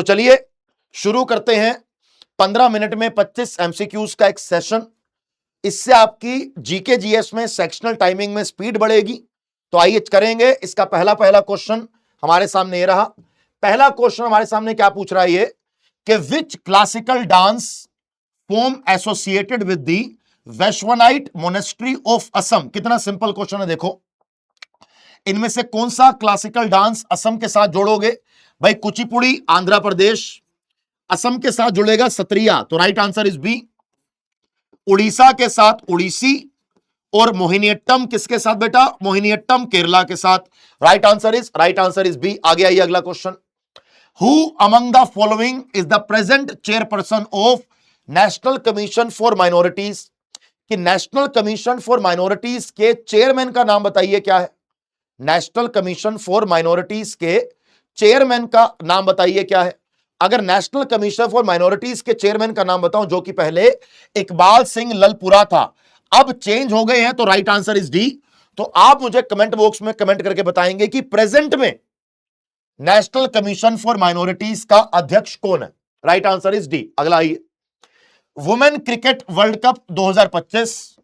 तो चलिए शुरू करते हैं 15 मिनट में 25 एमसीक्यूज का एक सेशन। इससे आपकी जीके जीएस में सेक्शनल टाइमिंग में स्पीड बढ़ेगी। तो आइए करेंगे। इसका पहला क्वेश्चन हमारे सामने ये रहा। पहला क्वेश्चन हमारे सामने क्या पूछ रहा है ये कि which classical dance form associated with the Vaishnavite monastery of Assam. कितना सिंपल क्वेश्चन है देखो। इनमें से कौन सा क्लासिकल डांस असम के साथ जोड़ोगे? भाई कुचिपुड़ी आंध्र प्रदेश, असम के साथ जुड़ेगा सत्रिया, तो right answer is B. Orissa के साथ उड़ीसी, और मोहिनीअट्टम किसके साथ बेटा? मोहिनीअट्टम केरला के साथ। Right answer is B. आगे आइए अगला question. Who among the following is the present chairperson of national commission for minorities? कि नेशनल कमीशन फॉर माइनॉरिटीज के चेयरमैन का नाम बताइए क्या है? नेशनल कमीशन फॉर माइनॉरिटीज के चेयरमैन का नाम बताइए क्या है? अगर नेशनल कमीशन फॉर माइनॉरिटीज के चेयरमैन का नाम बताऊं, जो कि पहले इकबाल सिंह ललपुरा था, अब चेंज हो गए हैं, तो राइट आंसर इज डी। तो आप मुझे कमेंट बॉक्स में कमेंट करके बताएंगे कि प्रेजेंट में नेशनल कमीशन फॉर माइनॉरिटीज का अध्यक्ष कौन है? Right answer is D. अगला आइए, वुमेन क्रिकेट वर्ल्ड कप 2025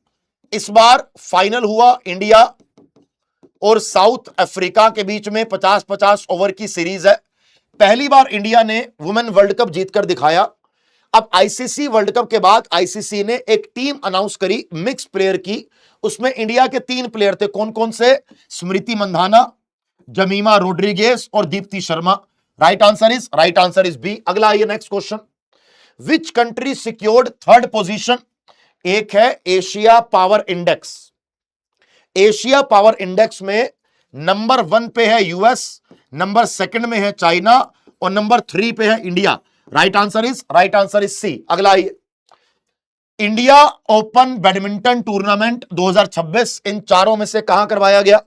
इस बार फाइनल हुआ। इंडिया और साउथ अफ्रीका के बीच में 50-50 ओवर की सीरीज है। पहली बार इंडिया ने वुमेन वर्ल्ड कप जीतकर दिखाया। अब आईसीसी वर्ल्ड कप के बाद आईसीसी ने एक टीम अनाउंस करी मिक्स प्लेयर की। उसमें इंडिया के 3 प्लेयर थे। कौन कौन से? स्मृति मंधाना, जमीमा रोड्रिगेज और Deepti Sharma. Right answer is B. अगला आइए next question. Which country secured third position? एक है Asia power index. Asia power index में नंबर 1 पे है यूएस, नंबर 2 में है चाइना, और नंबर 3 पे है इंडिया। राइट आंसर इज सी। अगला आइए, इंडिया ओपन बैडमिंटन टूर्नामेंट 2026 इन चारों में से कहां करवाया गया?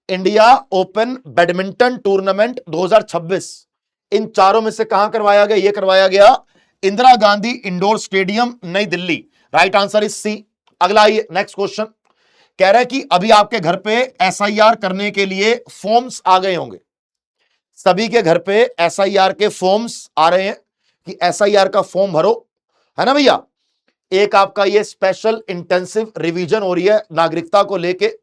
इंडिया ओपन बैडमिंटन टूर्नामेंट 2026 इन चारों में से कहां करवाया गया? यह करवाया गया इंदिरा गांधी इंडोर स्टेडियम, नई दिल्ली। राइट आंसर इज सी। अगला आइए नेक्स्ट क्वेश्चन। कह रहा है कि अभी आपके घर पे एसआईआर करने के लिए फॉर्म्स आ गए होंगे। सभी के घर पे एसआईआर के फॉर्म्स आ रहे हैं कि एसआईआर का फॉर्म भरो, है ना भैया। एक आपका ये स्पेशल इंटेंसिव रिवीजन हो रही है नागरिकता को लेके।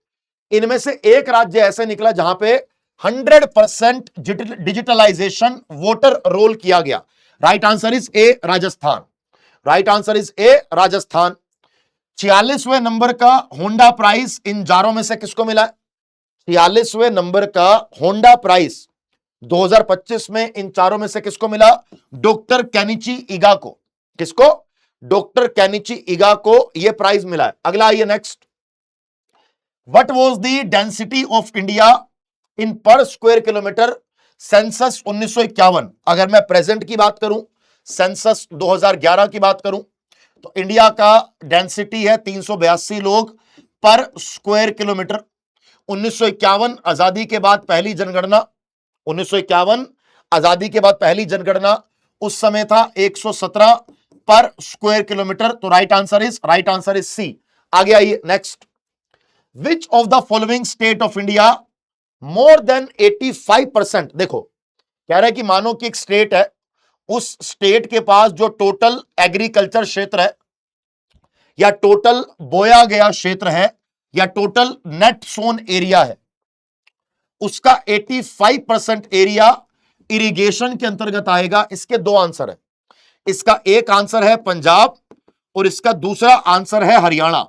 इनमें से एक राज्य ऐसे निकला जहां पे 100% डिजिटलाइजेशन वोटर रोल किया गया। Right answer is A, Rajasthan. 46वें नंबर का होंडा प्राइज इन चारों में से किसको मिला है? 46वें नंबर का होंडा प्राइज 2025 में इन चारों में से किसको मिला? डॉक्टर केनिची इगा को। किसको? डॉक्टर केनिची इगा को यह प्राइज मिला है। अगला आइए next. What was the density of India in पर स्क्वायर किलोमीटर सेंसस 1951? अगर मैं प्रेजेंट की बात करूं, सेंसस 2011 की बात करूं, तो इंडिया का डेंसिटी है 382 लोग पर स्क्वायर किलोमीटर। 1951 आजादी के बाद पहली जनगणना, 1951 आजादी के बाद पहली जनगणना उस समय था 117 पर स्क्वायर किलोमीटर। तो राइट आंसर इज सी। आगे आइए next. Which of the following state of India more than 85%? देखो कह रहा है कि मानो कि एक स्टेट है, उस स्टेट के पास जो टोटल एग्रीकल्चर क्षेत्र है, या टोटल बोया गया क्षेत्र है, या टोटल नेट सोन एरिया है, उसका 85% एरिया इरिगेशन के अंतर्गत आएगा। इसके 2 आंसर है। इसका एक आंसर है पंजाब और इसका दूसरा आंसर है हरियाणा।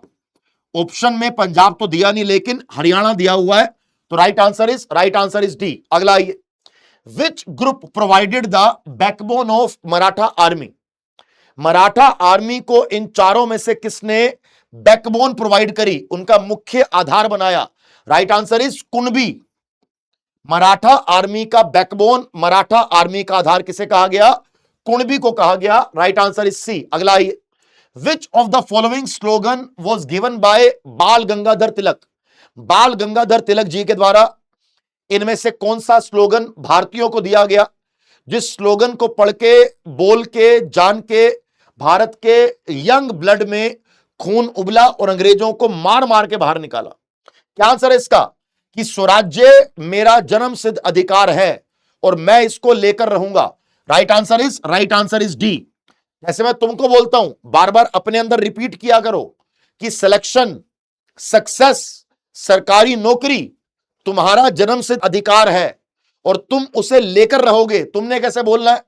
ऑप्शन में पंजाब तो दिया नहीं, लेकिन हरियाणा दिया हुआ है। तो राइट आंसर इज डी। अगला आइए, which group provided the backbone of Maratha army? Maratha army को इन चारों में से किसने बैकबोन प्रोवाइड करी, उनका मुख्य आधार बनाया? Right answer is Kunbi. Maratha army का बैकबोन, मराठा आर्मी का आधार किसे कहा गया? कुणबी को कहा गया। राइट आंसर इज सी। अगला आइए, which of the following slogan was given by बाल गंगाधर तिलक? बाल गंगाधर तिलक जी के द्वारा इनमें से कौन सा स्लोगन भारतीयों को दिया गया, जिस स्लोगन को पढ़ के, बोल के, जान के भारत के यंग ब्लड में खून उबला और अंग्रेजों को मार मार के बाहर निकाला? क्या आंसर है इसका? कि स्वराज्य मेरा जन्म सिद्ध अधिकार है और मैं इसको लेकर रहूंगा। Right answer is D. जैसे मैं तुमको बोलता हूं, बार बार अपने अंदर रिपीट किया करो कि सिलेक्शन, सक्सेस, सरकारी नौकरी तुम्हारा जन्मसिद्ध अधिकार है और तुम उसे लेकर रहोगे। तुमने कैसे बोलना है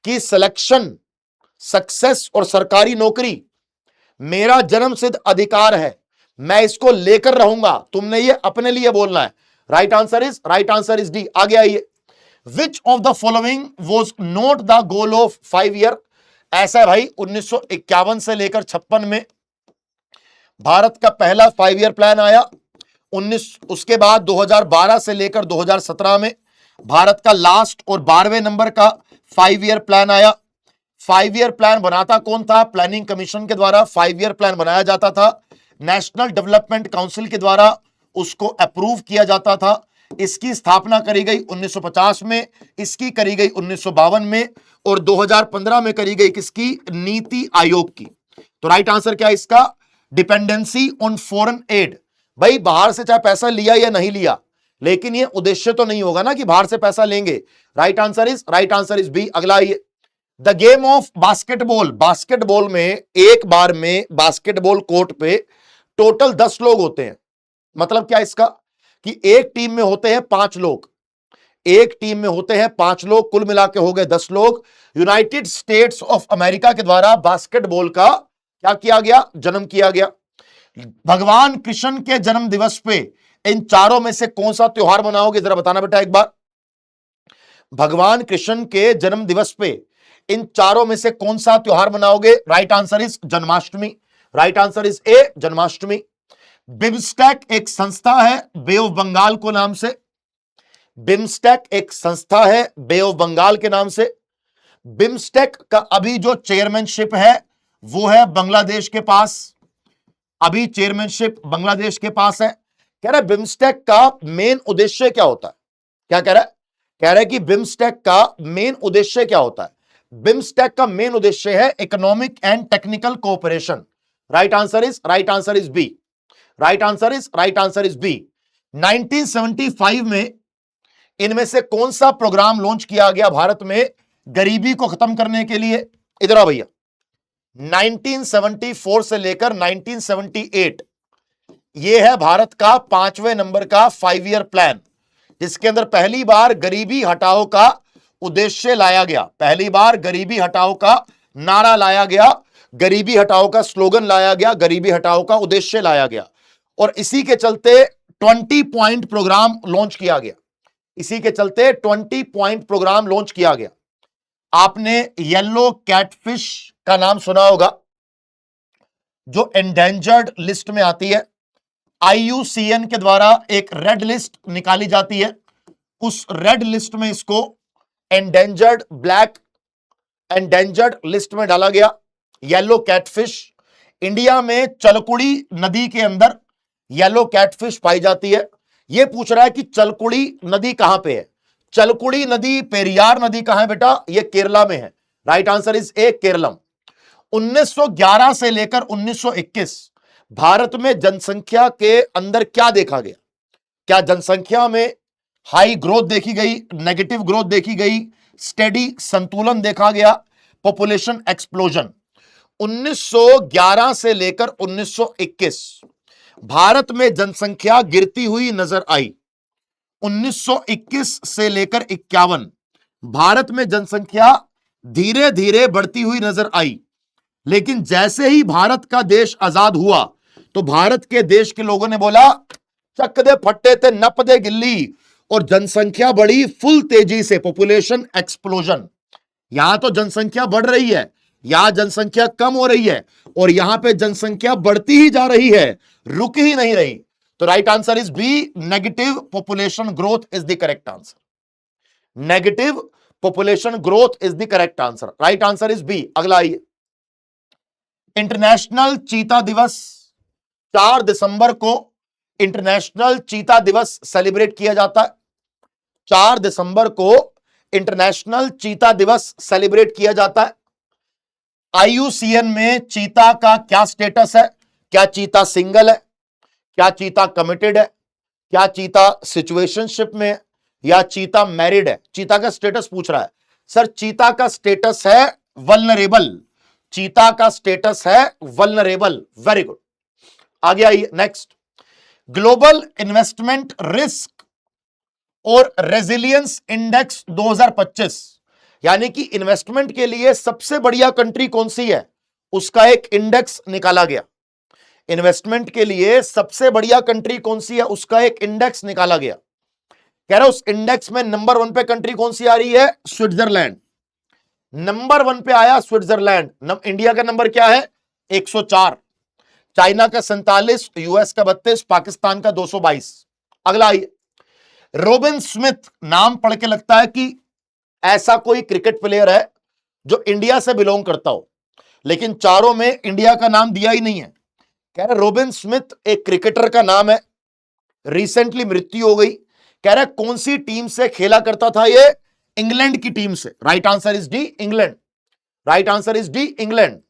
कि सिलेक्शन, सक्सेस और सरकारी नौकरी मेरा जन्मसिद्ध अधिकार है, मैं इसको लेकर रहूंगा। तुमने ये अपने लिए बोलना है। Right answer is D. आगे आइए। Which of the following was not the goal of 5 year. ऐसा है भाई, 1951 से लेकर 56 में भारत का पहला 5 ईयर प्लान आया। उसके बाद 2012 से लेकर 2017 में भारत का लास्ट और 12वें नंबर का 5 ईयर प्लान आया। 5 ईयर प्लान बनाता कौन था? प्लानिंग कमीशन के द्वारा 5 ईयर प्लान बनाया जाता था। नेशनल डेवलपमेंट काउंसिल के द्वारा उसको अप्रूव किया जाता था। इसकी स्थापना करी गई 1950 में, इसकी करी गई 1952 में और 2015 में करी गई किसकी? नीति आयोग की। तो राइट आंसर क्या है इसका? Dependency on foreign add. भाई बाहर से चाहे पैसा लिया या नहीं लिया, लेकिन ये उद्देश्य तो नहीं होगा ना कि बाहर से पैसा लेंगे। Right answer is B. अगला ये the game of basketball. Basketball में एक बार में बास्केटबॉल कोर्ट पे टोटल 10 लोग होते हैं। मतलब क्या इसका? कि एक टीम में होते हैं 5 लोग, एक टीम में होते हैं 5 लोग, कुल मिला के हो गए 10 लोग। यूनाइटेड स्टेट्स ऑफ अमेरिका के द्वारा बास्केटबॉल का क्या किया गया? जन्म किया गया। भगवान कृष्ण के जन्म दिवस पे इन चारों में से कौन सा त्योहार मनाओगे? जरा बताना बेटा एक बार। भगवान कृष्ण के जन्म दिवस पे इन चारों में से कौन सा त्योहार मनाओगे? Right answer is Janmashtami. Right answer is A, Janmashtami. BIMSTEC एक संस्था है बे ऑफ बंगाल को नाम से। बिम्स्टेक एक संस्था है बे ऑफ बंगाल के नाम से। बिम्स्टेक का अभी जो चेयरमैनशिप है वो है बांग्लादेश के पास। अभी चेयरमैनशिप बांग्लादेश के पास है। कह रहा है बिम्स्टेक का मेन उद्देश्य क्या होता है? क्या कह रहा है? कह रहा है कि बिम्स्टेक का मेन उद्देश्य क्या होता है? बिम्स्टेक का मेन उद्देश्य है economic and technical cooperation. Right answer is B. Right answer is B. 1975 में इनमें से कौन सा प्रोग्राम लॉन्च किया गया भारत में गरीबी को खत्म करने के लिए? इधर आ भैया। 1974 से लेकर 1978 ये है भारत का 5वें नंबर का 5 ईयर प्लान, जिसके अंदर पहली बार गरीबी हटाओ का उद्देश्य लाया गया। पहली बार गरीबी हटाओ का नारा लाया गया, गरीबी हटाओ का स्लोगन लाया गया, गरीबी हटाओ का उद्देश्य लाया गया और इसी के चलते 20 पॉइंट प्रोग्राम लॉन्च किया गया। इसी के चलते 20 पॉइंट प्रोग्राम लॉन्च किया गया। आपने येलो कैटफिश का नाम सुना होगा, जो एंडेंजर्ड लिस्ट में आती है। IUCN के द्वारा एक रेड लिस्ट निकाली जाती है, उस रेड लिस्ट में इसको एंडेंजर्ड, ब्लैक एंडेंजर्ड लिस्ट में डाला गया। येलो कैटफिश इंडिया में चलकुड़ी नदी के अंदर येलो कैटफिश पाई जाती है। यह पूछ रहा है कि चलकुड़ी नदी कहां पे है? चलकुड़ी नदी, पेरियार नदी कहां है बेटा? यह केरला में है। राइट आंसर इज ए, केरलम। 1911 से लेकर 1921 भारत में जनसंख्या के अंदर क्या देखा गया? क्या जनसंख्या में हाई ग्रोथ देखी गई, नेगेटिव ग्रोथ देखी गई, स्टेडी संतुलन देखा गया, पॉपुलेशन एक्सप्लोजन? 1911 से लेकर 1921 भारत में जनसंख्या गिरती हुई नजर आई। 1921 से लेकर 51 भारत में जनसंख्या धीरे धीरे बढ़ती हुई नजर आई। लेकिन जैसे ही भारत का देश आजाद हुआ तो भारत के देश के लोगों ने बोला चक दे फट्टे ते नप दे गिल्ली, और जनसंख्या बढ़ी फुल तेजी से, पॉपुलेशन एक्सप्लोजन। यहां तो जनसंख्या बढ़ रही है, यहां जनसंख्या कम हो रही है और यहां पे जनसंख्या बढ़ती ही जा रही है, रुक ही नहीं रही। तो right answer is B, negative population growth is the correct answer. Negative population growth is the correct answer. Right answer is B. अगला आइए। इंटरनेशनल चीता दिवस 4 दिसंबर को इंटरनेशनल चीता दिवस सेलिब्रेट किया जाता है। 4 दिसंबर को इंटरनेशनल चीता दिवस सेलिब्रेट किया जाता है। IUCN में चीता का क्या स्टेटस है? क्या चीता सिंगल है? क्या चीता कमिटेड है? क्या चीता सिचुएशनशिप में है? या चीता मैरिड है? चीता का स्टेटस पूछ रहा है। सर चीता का स्टेटस है वल्नरेबल, चीता का स्टेटस है वल्नरेबल। वेरी गुड, आगे आइए नेक्स्ट। ग्लोबल इन्वेस्टमेंट रिस्क और रेजिलियंस इंडेक्स 2025, यानी कि इन्वेस्टमेंट के लिए सबसे बढ़िया कंट्री कौन सी है, उसका एक इंडेक्स निकाला गया। इन्वेस्टमेंट के लिए सबसे बढ़िया कंट्री कौन सी है, उसका एक इंडेक्स निकाला गया। कह रहा उस इंडेक्स में नंबर 1 पे कंट्री कौन सी आ रही है, स्विट्जरलैंड। नंबर 1 पे आया स्विट्जरलैंड। इंडिया का नंबर क्या है, 104, चाइना का 47, यूएस का 32, पाकिस्तान का 222। अगला आइए, रोबिन स्मिथ, नाम पढ़ के लगता है कि ऐसा कोई क्रिकेट प्लेयर है जो इंडिया से बिलोंग करता हो, लेकिन चारों में इंडिया का नाम दिया ही नहीं है। कह रहे रोबिन स्मिथ एक क्रिकेटर का नाम है, रिसेंटली मृत्यु हो गई। कह रहे कौन सी टीम से खेला करता था ये, इंग्लैंड की टीम से। Right answer is D, England. Right answer is D, England.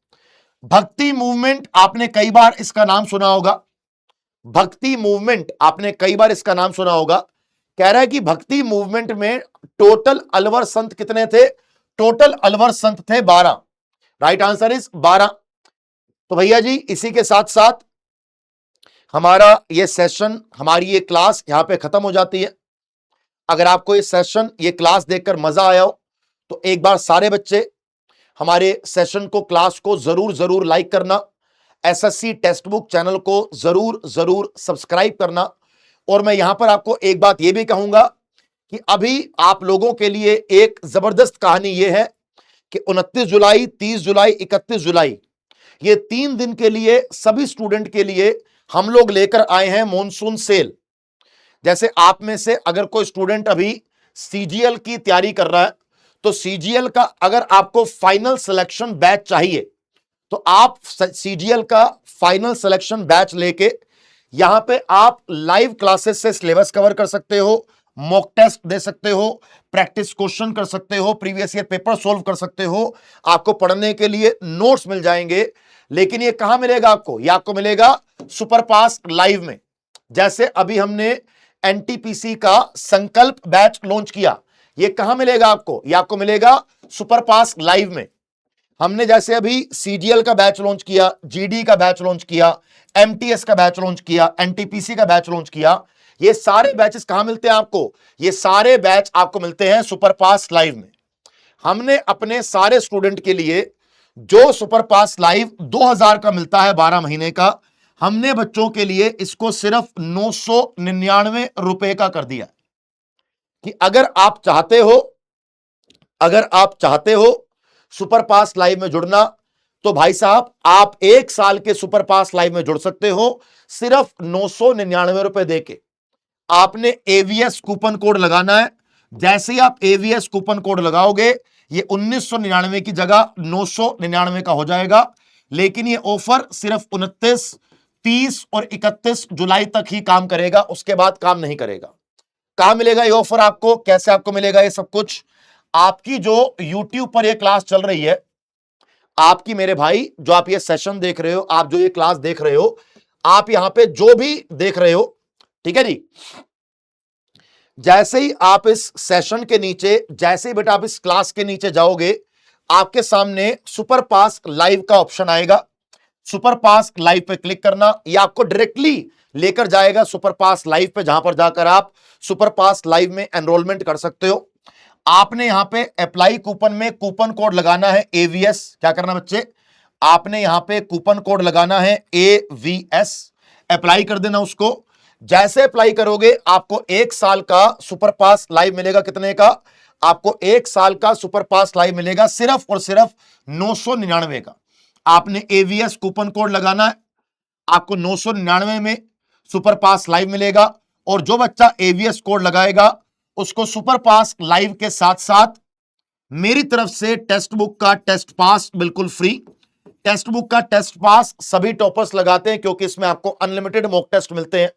भक्ति मूवमेंट, आपने कई बार इसका नाम सुना होगा। भक्ति मूवमेंट आपने कई बार इसका नाम सुना होगा। कह रहा है कि भक्ति मूवमेंट में टोटल अलवर संत कितने थे, टोटल अलवर संत थे 12। Right answer is 12। तो भैया जी इसी के साथ साथ हमारा ये सेशन, हमारी ये क्लास यहां पे खत्म हो जाती है। अगर आपको ये सेशन, ये क्लास देखकर मजा आया हो तो एक बार सारे बच्चे हमारे सेशन को, क्लास को जरूर जरूर लाइक करना, एसएससी टेक्स्ट बुक चैनल को जरूर जरूर सब्सक्राइब करना। और मैं यहां पर आपको एक बात यह भी कहूंगा कि अभी आप लोगों के लिए एक जबरदस्त कहानी यह है कि 29 जुलाई, 30 जुलाई, 31 जुलाई, ये 3 दिन के लिए सभी स्टूडेंट के लिए हम लोग लेकर आए हैं मॉनसून सेल। जैसे आप में से अगर कोई स्टूडेंट अभी सीजीएल की तैयारी कर रहा है, तो सीजीएल का अगर आपको फाइनल सिलेक्शन बैच चाहिए तो आप सीजीएल का फाइनल सिलेक्शन बैच लेके यहां पे आप लाइव क्लासेस से सिलेबस कवर कर सकते हो, मॉक टेस्ट दे सकते हो, प्रैक्टिस क्वेश्चन कर सकते हो, प्रीवियस ईयर पेपर सॉल्व कर सकते हो, आपको पढ़ने के लिए नोट्स मिल जाएंगे। लेकिन ये कहां मिलेगा आपको, ये आपको मिलेगा सुपरफास्ट लाइव में। जैसे अभी हमने एनटीपीसी का संकल्प बैच लॉन्च किया, ये कहां मिलेगा आपको, ये आपको मिलेगा सुपरफास्ट लाइव में। हमने जैसे अभी सीजीएल का बैच लॉन्च किया, जीडी का बैच लॉन्च किया, एमटीएस का बैच लॉन्च किया, एनटीपीसी का बैच लॉन्च किया, ये सारे बैचेस कहां मिलते हैं आपको, ये सारे बैच आपको मिलते हैं सुपरफास्ट लाइव में। हमने अपने सारे स्टूडेंट के लिए जो सुपरफास्ट लाइव 2000 का मिलता है 12 महीने का, हमने बच्चों के लिए इसको सिर्फ 999 रुपए का कर दिया कि अगर आप चाहते हो, अगर आप चाहते हो सुपरफास्ट लाइव में जुड़ना, तो भाई साहब आप 1 साल के सुपरफास्ट लाइव में जुड़ सकते हो सिर्फ 999 रुपए देके। आपने एवीएस कूपन कोड लगाना है। जैसे ही आप एवीएस कूपन कोड लगाओगे, ये 1999 की जगह 999 का हो जाएगा। लेकिन ये ऑफर सिर्फ 29, 30 और 31 जुलाई तक ही काम करेगा, उसके बाद काम नहीं करेगा। कहां मिलेगा ये ऑफर आपको, कैसे आपको मिलेगा ये सब कुछ, आपकी जो YouTube पर ये क्लास चल रही है, आपकी मेरे भाई जो आप ये सेशन देख रहे हो, आप जो ये क्लास देख रहे हो, आप यहां पे जो भी देख रहे हो, ठीक है जी, जैसे ही आप इस सेशन के नीचे, जैसे ही बेटा आप इस क्लास के नीचे जाओगे, आपके सामने सुपरफास्ट लाइव का ऑप्शन आएगा। सुपरफास्ट लाइव पे क्लिक करना, ये आपको डायरेक्टली लेकर जाएगा सुपरफास्ट लाइव पे, जहां पर जाकर आप सुपरफास्ट लाइव में एनरोलमेंट कर सकते हो। आपने यहां पे अप्लाई कूपन में कूपन कोड लगाना है एवीएस। क्या करना बच्चे, आपने यहां पे कूपन कोड लगाना है एवीएस, अप्लाई कर देना उसको। जैसे अप्लाई करोगे आपको 1 साल का सुपरफास्ट लाइव मिलेगा। कितने का, आपको 1 साल का सुपरफास्ट लाइव मिलेगा सिर्फ और सिर्फ 999 का। आपने एवीएस कूपन कोड लगाना है, आपको 999 में सुपरफास्ट लाइव मिलेगा। और जो बच्चा एवीएस कोड लगाएगा उसको सुपरफास्ट लाइव के साथ साथ मेरी तरफ से टेक्स्ट बुक का टेस्ट पास बिल्कुल फ्री। टेक्स्ट बुक का टेस्ट पास सभी टॉपर्स लगाते हैं, क्योंकि इसमें आपको अनलिमिटेड मॉक टेस्ट मिलते हैं।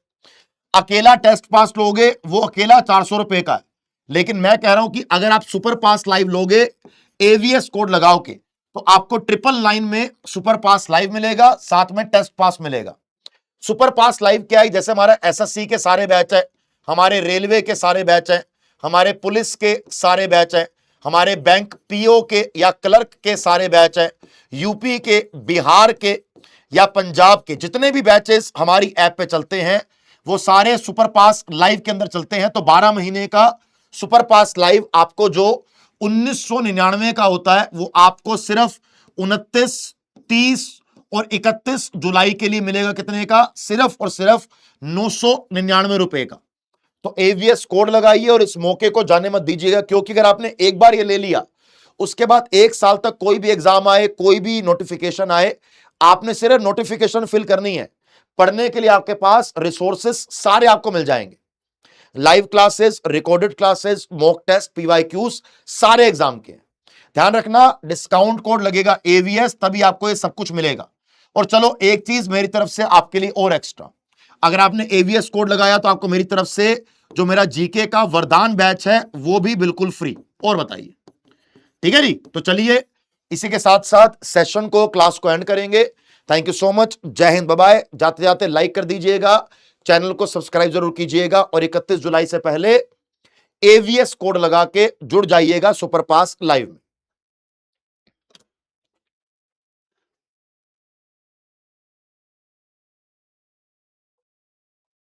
अकेला टेस्ट पास लोगे वो अकेला 400 रुपए का है, लेकिन मैं कह रहा हूं कि अगर आप सुपरफास्ट लाइव लोगे एवीएस कोड लगाओ के, तो आपको 999 में सुपरफास्ट लाइव मिलेगा, साथ में टेस्ट पास मिलेगा। सुपरफास्ट लाइव क्या है, जैसे हमारा एसएससी के सारे बैच है, हमारे रेलवे के सारे बैच हैं, हमारे पुलिस के सारे बैच हैं, हमारे बैंक पीओ के या क्लर्क के सारे बैच हैं, यूपी के, बिहार के या पंजाब के जितने भी बैचेस हमारी ऐप पे चलते हैं वो सारे सुपरफास्ट लाइव के अंदर चलते हैं। तो 12 महीने का सुपरफास्ट लाइव आपको जो 1999 का होता है वो आपको सिर्फ 29, 30 और 31 जुलाई के लिए मिलेगा। कितने का? सिर्फ और सिर्फ 999 रुपए का। तो एवीएस कोड लगाइए और इस मौके को जाने मत दीजिएगा, क्योंकि अगर आपने एक बार ये ले लिया उसके बाद 1 साल तक कोई भी एग्जाम आए, कोई भी नोटिफिकेशन आए, आपने सिर्फ नोटिफिकेशन फिल करनी है। पढ़ने के लिए आपके पास रिसोर्सेस सारे आपको मिल जाएंगे, live classes, recorded classes, mock test, PYQs सारे एग्जाम के। ध्यान रखना डिस्काउंट कोड लगेगा एवीएस, तभी आपको ये सब कुछ मिलेगा। और चलो एक चीज मेरी तरफ से आपके लिए और एक्स्ट्रा, अगर आपने एवीएस कोड लगाया तो आपको मेरी तरफ से जो मेरा जीके का वरदान बैच है वो भी बिल्कुल फ्री। और बताइए, ठीक है जी? तो चलिए इसी के साथ साथ सेशन को, क्लास को एंड करेंगे। थैंक यू सो मच, जय हिंद, बाय बाय। जाते जाते लाइक कर दीजिएगा, चैनल को सब्सक्राइब जरूर कीजिएगा और 31 जुलाई से पहले एवीएस कोड लगा के जुड़ जाइएगा सुपरफास्ट लाइव में।